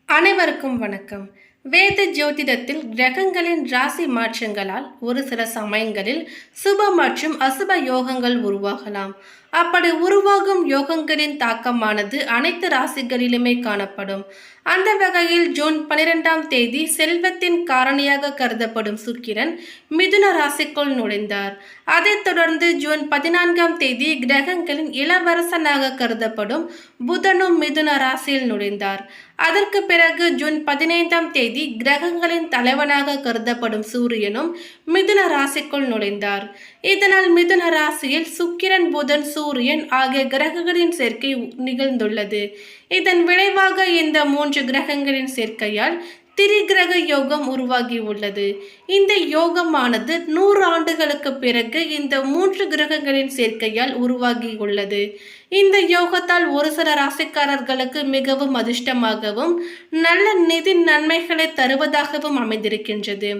அனைவருக்கும் வணக்கம். வேத ஜோதிடத்தில் கிரகங்களின் ராசி மாற்றங்களால் ஒரு சில சமயங்களில் சுப மற்றும் அசுப யோகங்கள் உருவாகலாம். அப்படி உருவாகும் யோகங்களின் தாக்கமானது அனைத்து ராசிகளிலுமே காணப்படும். அந்த வகையில் ஜூன் 12ஆம் தேதி செல்வத்தின் காரணியாக கருதப்படும் சுக்கிரன் மிதுன ராசிக்குள் நுழைந்தார். அதைத் தொடர்ந்து ஜூன் 14ஆம் தேதி கிரகங்களின் இளவரசனாக கருதப்படும் புதனும் மிதுன ராசியில் நுழைந்தார். அதற்கு பிறகு ஜூன் 15ஆம் தேதி கிரகங்களின் தலைவனாக கருதப்படும் சூரியனும் மிதுன ராசிக்குள் நுழைந்தார். இதனால் மிதுன ராசியில் சுக்கிரன், புதன், சூரியன் ஆகிய கிரகங்களின் சேர்க்கை நிகழ்ந்துள்ளது. இதன் விளைவாக இந்த 3 கிரகங்களின் சேர்க்கையால் திரிகிரக யோகம் உருவாகி உள்ளது. இந்த யோகமானது 100 ஆண்டுகளுக்கு பிறகு இந்த 3 கிரகங்களின் சேர்க்கையால் உருவாகி உள்ளது. இந்த யோகத்தால் ஒரு சில ராசிக்காரர்களுக்கு மிகவும் அதிர்ஷ்டமாகவும் நல்ல நிதி நன்மைகளை தருவதாகவும் அமைந்திருக்கின்றது.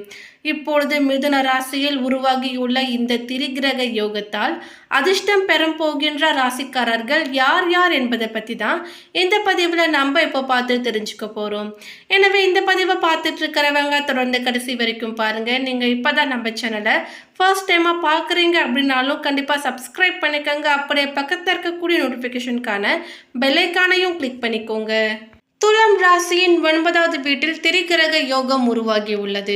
இப்பொழுது மிதுன ராசியில் உருவாகியுள்ள இந்த திரிகிரக யோகத்தால் அதிர்ஷ்டம் பெறும் போகின்ற ராசிக்காரர்கள் யார் யார் என்பதை பற்றி தான் இந்த பதிவில் நம்ம இப்போ பார்த்து தெரிஞ்சுக்க போகிறோம். எனவே இந்த பதிவை பார்த்துட்டு இருக்கிறவங்க தொடர்ந்து கடைசி வரைக்கும் பாருங்கள். நீங்கள் இப்போ தான் நம்ம சேனலை ஃபர்ஸ்ட் டைமாக பார்க்குறீங்க அப்படின்னாலும் கண்டிப்பாக சப்ஸ்கிரைப் பண்ணிக்கோங்க. அப்படியே பக்கத்தில் இருக்கக்கூடிய நோட்டிஃபிகேஷனுக்கான பெல்லைக்கானையும் கிளிக் பண்ணிக்கோங்க. துலாம் ராசியின் 9வது வீட்டில் திரிகிரக யோகம் உருவாகி உள்ளது.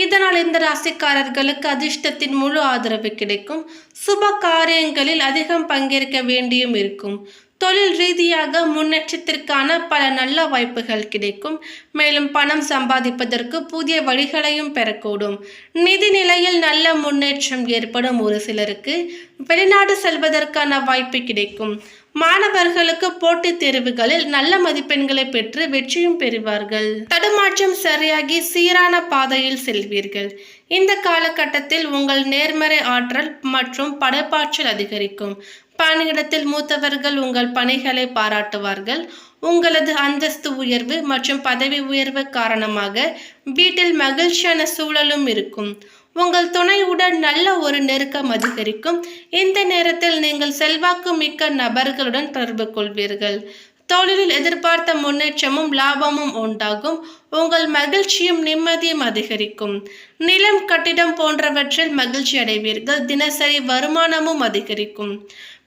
இதனால் இந்த ராசிக்காரர்களுக்கு அதிர்ஷ்டத்தின் முழு ஆதரவு கிடைக்கும். சுப காரியங்களில் அதிகம் பங்கேற்க வேண்டியும் இருக்கும். தொழில் ரீதியாக முன்னேற்றத்திற்கான பல நல்ல வாய்ப்புகள் கிடைக்கும். மேலும் பணம் சம்பாதிப்பதற்கு புதிய வழிகளையும் பெறக்கூடும். நிதி நிலையில் நல்ல முன்னேற்றம் ஏற்படும். ஒரு சிலருக்கு வெளிநாடு செல்வதற்கான வாய்ப்பு கிடைக்கும். மாணவர்களுக்கு போட்டித் தேர்வுகளில் நல்ல மதிப்பெண்களை பெற்று வெற்றியும் பெறுவார்கள். தடுமாற்றம் சரியாகி சீரான பாதையில் செல்வீர்கள். இந்த காலகட்டத்தில் உங்கள் நேர்மறை ஆற்றல் மற்றும் படைப்பாற்றல் அதிகரிக்கும். பணியிடத்தில் மூத்தவர்கள் உங்கள் பணிகளை பாராட்டுவார்கள். உங்களது அந்தஸ்து உயர்வு மற்றும் பதவி உயர்வு காரணமாக வீட்டில் மகிழ்ச்சியான சூழலும் இருக்கும். உங்கள் துணையுடன் நல்ல ஒரு நெருக்கம் அதிகரிக்கும். இந்த நேரத்தில் நீங்கள் செல்வாக்கு மிக்க நபர்களுடன் தொடர்பு கொள்வீர்கள். தொழிலில் எதிர்பார்த்த முன்னேற்றமும் லாபமும் உண்டாகும். உங்கள் மகிழ்ச்சியும் நிம்மதியும் அதிகரிக்கும். நிலம், கட்டிடம் போன்றவற்றில் மகிழ்ச்சி அடைவீர்கள். தினசரி வருமானமும் அதிகரிக்கும்.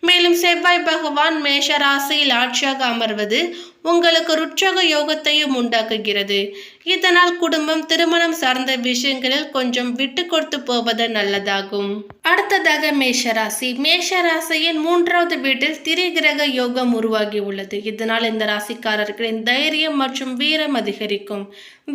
மேலும் செவ்வாய் பகவான் மேஷ ராசியில் ஆட்சியாக அமர்வது உங்களுக்கு ருட்சக யோகத்தையும் உண்டாக்குகிறது. இதனால் குடும்பம், திருமணம் சார்ந்த விஷயங்களில் கொஞ்சம் விட்டு கொடுத்து போவது நல்லதாகும். அடுத்ததாக மேஷராசி. மேஷராசியின் 3வது வீட்டில் திரிகிரக யோகம் உருவாகி உள்ளது. இதனால் இந்த ராசிக்காரர்களின் தைரியம் மற்றும் வீரம் அதிகரிக்கும்.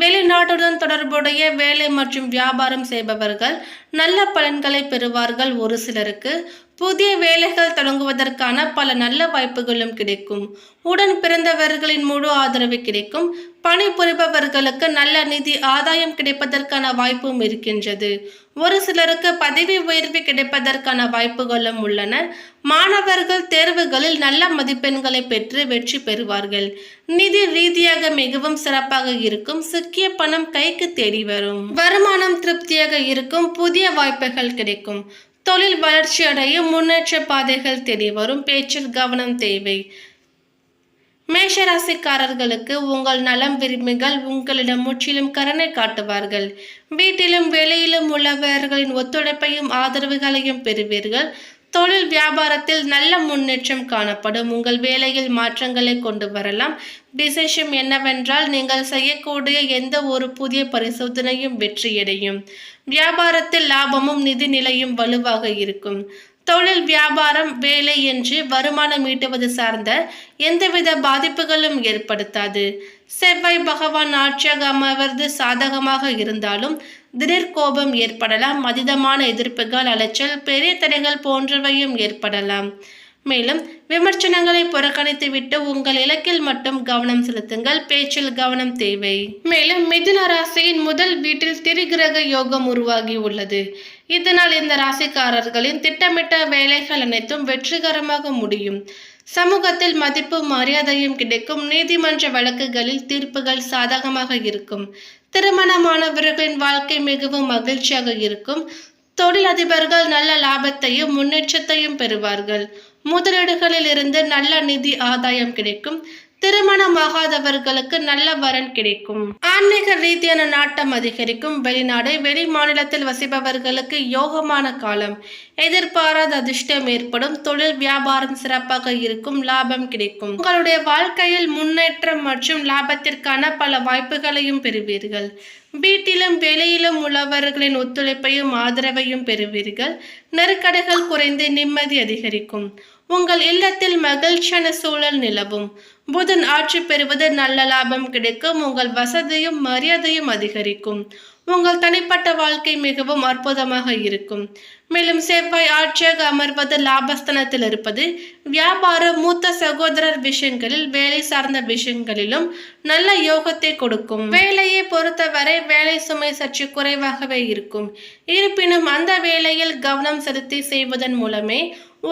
வெளிநாட்டுடன் தொடர்புடைய வேலை மற்றும் வியாபாரம் செய்பவர்கள் நல்ல பலன்களை பெறுவார்கள். ஒரு சிலருக்கு புதிய வேலைகள் தொடங்குவதற்கான பல நல்ல வாய்ப்புகளும் கிடைக்கும். உடன் பிறந்தவர்களின் முழு ஆதரவு கிடைக்கும். பணிபுரிபவர்களுக்கு நல்ல நிதி ஆதாயம் கிடைப்பதற்கான வாய்ப்பும் இருக்கின்றது. ஒரு சிலருக்கு பதவி உயர்வு கிடைப்பதற்கான வாய்ப்புகளும் உள்ளன. மாணவர்கள் தேர்வுகளில் நல்ல மதிப்பெண்களை பெற்று வெற்றி பெறுவார்கள். நிதி ரீதியாக மிகவும் சிறப்பாக இருக்கும். சிக்கிய பணம் கைக்கு தேடி வரும். வருமானம் திருப்தியாக இருக்கும். புதிய வாய்ப்புகள் கிடைக்கும். தொழில் வளர்ச்சி அடையும். முன்னேற்ற பாதைகள் தேடி வரும். பேச்சில் கவனம் தேவை. மேஷராசிக்காரர்களுக்கு உங்கள் நலம் விரும்பிகள் உங்களிடம் முற்றிலும் கருணை காட்டுவார்கள். வீட்டிலும் வெளியிலும் உள்ளவர்களின் ஒத்துழைப்பையும் ஆதரவுகளையும் பெறுவீர்கள். தொழில் வியாபாரத்தில் நல்ல முன்னேற்றம் காணப்படும். உங்கள் வேலையில் மாற்றங்களை கொண்டு வரலாம். விசேஷம் என்னவென்றால் நீங்கள் செய்யக்கூடிய எந்த ஒரு புதிய பரிசோதனையும் வெற்றியடையும். வியாபாரத்தில் லாபமும் நிதி நிலையும் வலுவாக இருக்கும். தொழில், வியாபாரம், வேலை என்று வருமானம் ஈட்டுவது சார்ந்த எந்தவித பாதிப்புகளும் ஏற்படுத்தாது. செவ்வாய் பகவான் ஆட்சியாக அமர்வது சாதகமாக இருந்தாலும் திடீர் கோபம் ஏற்படலாம். அதீதமான எதிர்ப்புகள், அலைச்சல், பெரிய தடைகள் போன்றவையும் ஏற்படலாம். மேலும் விமர்சனங்களை புறக்கணித்துவிட்டு உங்கள் இலக்கில் மட்டும் கவனம் செலுத்துங்கள். பேச்சில் கவனம் தேவை. மேலும் மிதுன ராசியின் முதல் வீட்டில் திரிகிரக யோகம் உருவாகி உள்ளது. இதனால் இந்த ராசிக்காரர்களின் திட்டமிட்ட வேலைகள் அனைத்தும் வெற்றிகரமாக முடியும். சமூகத்தில் மதிப்பு மரியாதையும் கிடைக்கும். நீதிமன்ற வழக்குகளில் தீர்ப்புகள் சாதகமாக இருக்கும். திருமணமானவர்களின் வாழ்க்கை மிகவும் மகிழ்ச்சியாக இருக்கும். தொழிலதிபர்கள் நல்ல லாபத்தையும் முன்னேற்றத்தையும் பெறுவார்கள். முதலீடுகளில் இருந்து நல்ல நிதி ஆதாயம் கிடைக்கும். திருமணமாகாதவர்களுக்கு நல்ல வரன் கிடைக்கும். ஆன்மீக ரீதியான நாட்டம் அதிகரிக்கும். வெளிநாடு வெளி மாநிலத்தில் வசிப்பவர்களுக்கு யோகமான காலம். எதிர்பாராத அதிர்ஷ்டம் ஏற்படும். தொழில் வியாபாரம் சிறப்பாக இருக்கும். லாபம் கிடைக்கும். உங்களுடைய வாழ்க்கையில் முன்னேற்றம் மற்றும் லாபத்திற்கான பல வாய்ப்புகளையும் பெறுவீர்கள். வீட்டிலும் வெளியிலும் உள்ளவர்களின் ஒத்துழைப்பையும் ஆதரவையும் பெறுவீர்கள். நெருக்கடிகள் குறைந்து நிம்மதி அதிகரிக்கும். உங்கள் இல்லத்தில் மகிழ்ச்சியான சூழல் நிலவும். புதன் ஆட்சி பெறுவது நல்ல லாபம் கிடைக்கும். உங்கள் வசதியும் மரியாதையும் அதிகரிக்கும். உங்கள் தனிப்பட்ட வாழ்க்கை மிகவும் அற்புதமாக இருக்கும். மேலும் செவ்வாய் ஆட்சியாக அமர்வது லாபஸ்தானத்தில் இருப்பது வியாபார மூத்த சகோதரர் விஷயங்களில் வேலை சார்ந்த விஷயங்களிலும் நல்ல யோகத்தை கொடுக்கும். வேலையை பொறுத்தவரை வேலை சுமை சற்று குறைவாகவே இருக்கும். இருப்பினும் அந்த வேலையில் கவனம் செலுத்தி செய்வதன் மூலமே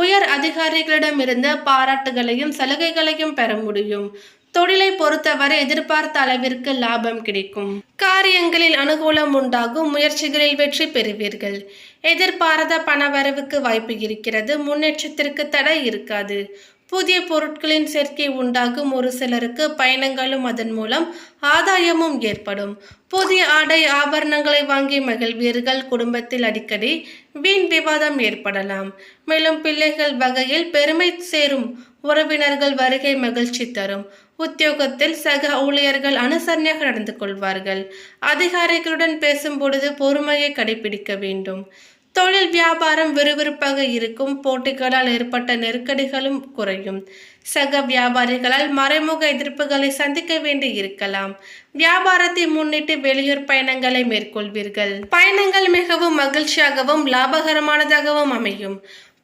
உயர் அதிகாரிகளிடமிருந்து பாராட்டுகளையும் சலுகைகளையும் பெற முடியும். தொழிலை பொறுத்தவரை எதிர்பார்த்த அளவிற்கு லாபம் கிடைக்கும். காரியங்களில் அனுகூலம் உண்டாகும். முயற்சிகளில் வெற்றி பெறுவீர்கள். எதிர்பாராத பணவரவுக்கு வாய்ப்பு இருக்கிறது. முன்னேற்றத்திற்கு தடை இருக்காது. புதிய பொருட்களின் சேர்க்கை உண்டாகும். ஒரு சிலருக்கு பயணங்களும் அதன் மூலம் ஆதாயமும் ஏற்படும். புதிய ஆடை ஆபரணங்களை வாங்கி மகிழ்வீர்கள். குடும்பத்தில் அடிக்கடி வீண் விவாதம் ஏற்படலாம். மேலும் பிள்ளைகள் வகையில் பெருமை சேரும். உறவினர்கள் வருகை மகிழ்ச்சி தரும். உத்தியோகத்தில் சக ஊழியர்கள் அனுசரணையாக நடந்து கொள்வார்கள். அதிகாரிகளுடன் பேசும் பொழுது பொறுமையை கடைபிடிக்க வேண்டும். தொழில் வியாபாரம் விறுவிறுப்பாக இருக்கும். போட்டிகளால் ஏற்பட்ட நெருக்கடிகளும் குறையும். சக வியாபாரிகளால் மறைமுக எதிர்ப்புகளை சந்திக்க வேண்டி இருக்கலாம். வியாபாரத்தை முன்னிட்டு வெளியூர் பயணங்களை மேற்கொள்வீர்கள். பயணங்கள் மிகவும் மகிழ்ச்சியாகவும் லாபகரமானதாகவும் அமையும்.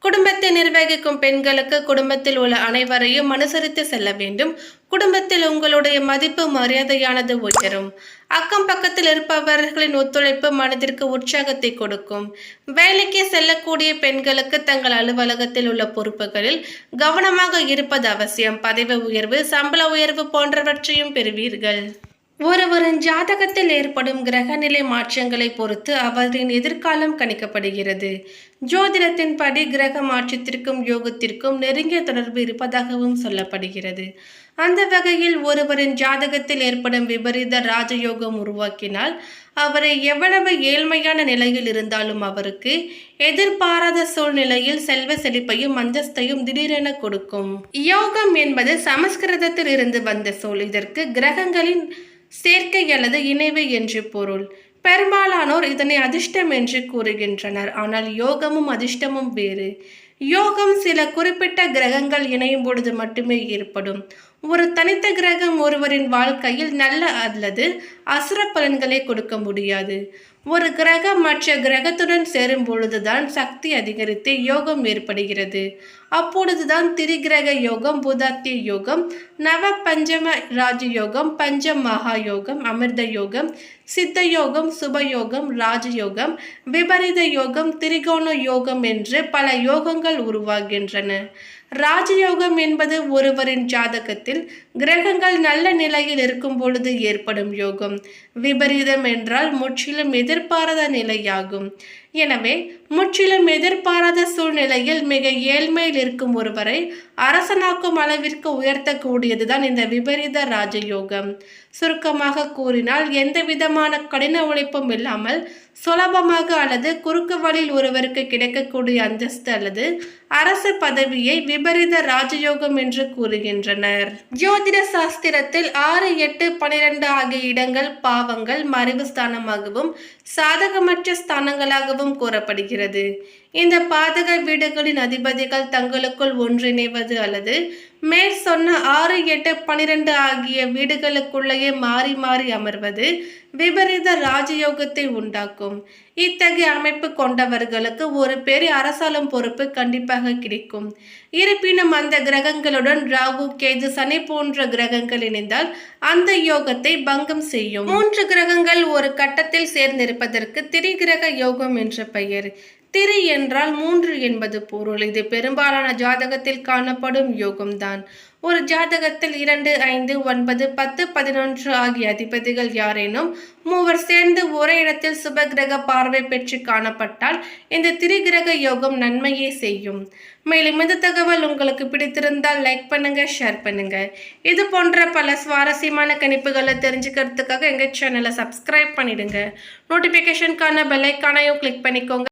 குடும்பத்தை நிர்வகிக்கும் பெண்களுக்கு குடும்பத்தில் உள்ள அனைவரையும் அனுசரித்து செல்ல வேண்டும். குடும்பத்தில் உங்களுடைய மதிப்பு மரியாதையானது உயரும். அக்கம் பக்கத்தில் இருப்பவர்களின் ஒத்துழைப்பு மனதிற்கு உற்சாகத்தை கொடுக்கும். வேலைக்கு செல்லக்கூடிய பெண்களுக்கு தங்கள் அலுவலகத்தில் உள்ள பொறுப்புகளில் கவனமாக இருப்பது அவசியம். பதவி உயர்வு, சம்பள உயர்வு போன்றவற்றையும் பெறுவீர்கள். ஒருவரின் ஜாதகத்தில் ஏற்படும் கிரகநிலை மாற்றங்களை பொறுத்து அவரின் எதிர்காலம் கணிக்கப்படுகிறது. ஜோதிடத்தின்படி கிரக மாற்றத்திற்கும் யோகத்திற்கும் நெருங்கிய தொடர்பு இருப்பதாகவும் சொல்லப்படுகிறது. அந்த வகையில் ஒருவரின் ஜாதகத்தில் ஏற்படும் விபரீத ராஜயோகம் உருவாக்கினால் அவரை எவ்வளவு ஏழ்மையான நிலையில் இருந்தாலும் அவருக்கு எதிர்பாராத சூழ்நிலையில் செல்வ செழிப்பையும் அந்தஸ்தையும் திடீரென கொடுக்கும். யோகம் என்பது சமஸ்கிருதத்தில் இருந்து வந்த சொல். இதற்கு கிரகங்களின் சேர்க்கை அல்லது இணைவு என்று பொருள். பெரும்பாலானோர் இதனை அதிர்ஷ்டம் என்று கூறுகின்றனர். ஆனால் யோகமும் அதிர்ஷ்டமும் வேறு. யோகம் சில குறிப்பிட்ட கிரகங்கள் இணையும் பொழுது மட்டுமே ஏற்படும். ஒரு தனித்த கிரகம் ஒருவரின் வாழ்க்கையில் நல்ல அல்லது அசுர பலன்களை கொடுக்க முடியாது. ஒரு கிரகம் மற்ற கிரகத்துடன் சேரும் பொழுதுதான் சக்தி அதிகரித்து யோகம் ஏற்படுகிறது. அப்பொழுதுதான் திரிகிரக யோகம், புதாத்திய யோகம், நவ பஞ்சம ராஜயோகம், பஞ்ச மகா யோகம், அமிர்த யோகம், சித்த யோகம், சுபயோகம், ராஜயோகம், விபரீத யோகம், திரிகோண யோகம் என்று பல யோகங்கள் உருவாகின்றன. ராஜயோகம் என்பது ஒருவரின் ஜாதகத்தில் கிரகங்கள் நல்ல நிலையில் இருக்கும் பொழுது ஏற்படும் யோகம். விபரீதம் என்றால் முற்றிலும் எதிர்பாராத நிலையாகும். எனவே முற்றிலும் எதிர்பாராத சூழ்நிலையில் மிக ஏழ்மையில் இருக்கும் ஒருவரை அரசனாக்கும் அளவிற்கு உயர்த்தக்கூடியதுதான் இந்த விபரீத ராஜயோகம். சுருக்கமாக கூறினால் எந்த விதமான கடின உழைப்பும் இல்லாமல் சுலபமாக அல்லது குறுக்கு வழியில் ஒருவருக்கு கிடைக்கக்கூடிய அந்தஸ்து அல்லது அரசு பதவியை விபரீத ராஜயோகம் என்று கூறுகின்றனர். ஜோதிட சாஸ்திரத்தில் 6, 8, 12 ஆகிய இடங்கள் பாவங்கள், மறைவு ஸ்தானமாகவும் சாதகமற்ற ஸ்தானங்களாகவும் கூறப்படுகிறது. இந்த பாதக வீடுகளின் அதிபதிகள் தங்களுக்குள் ஒன்றிணைவது அல்லது மேற் சொன்ன 6, 8, 12 ஆகிய வீடுகளுக்குள்ளேயே மாறி மாறி அமர்வது விபரீத ராஜயோகத்தை உண்டாக்கும். இத்தகைய அமைப்பு கொண்டவர்களுக்கு ஒரு பெரிய அரசாளும் பொறுப்பு கண்டிப்பாக கிடைக்கும். இருப்பினும் அந்த கிரகங்களுடன் ராகு, கேது, சனி போன்ற கிரகங்கள் இணைந்தால் அந்த யோகத்தை பங்கம் செய்யும். 3 கிரகங்கள் ஒரு கட்டத்தில் சேர்ந்திருப்பதற்கு திரிகிரக யோகம் என்ற பெயர். திரி என்றால் 3 என்பது பொருள். இது பெரும்பாலான ஜாதகத்தில் காணப்படும் யோகம்தான். ஒரு ஜாதகத்தில் 2, 5, 9, 10, 11 ஆகிய அதிபதிகள் யாரேனும் மூவர் சேர்ந்து ஒரே இடத்தில் சுபகிரக பார்வை பெற்று காணப்பட்டால் இந்த திரிகிரக யோகம் நன்மையே செய்யும். மேலும் இந்த தகவல் உங்களுக்கு பிடித்திருந்தால் லைக் பண்ணுங்க, ஷேர் பண்ணுங்க. இது போன்ற பல சுவாரஸ்யமான கணிப்புகளை தெரிஞ்சுக்கிறதுக்காக எங்க சேனலை சப்ஸ்கிரைப் பண்ணிடுங்க. நோட்டிபிகேஷனுக்கான பெல் ஐகானையும் கிளிக் பண்ணிக்கோங்க.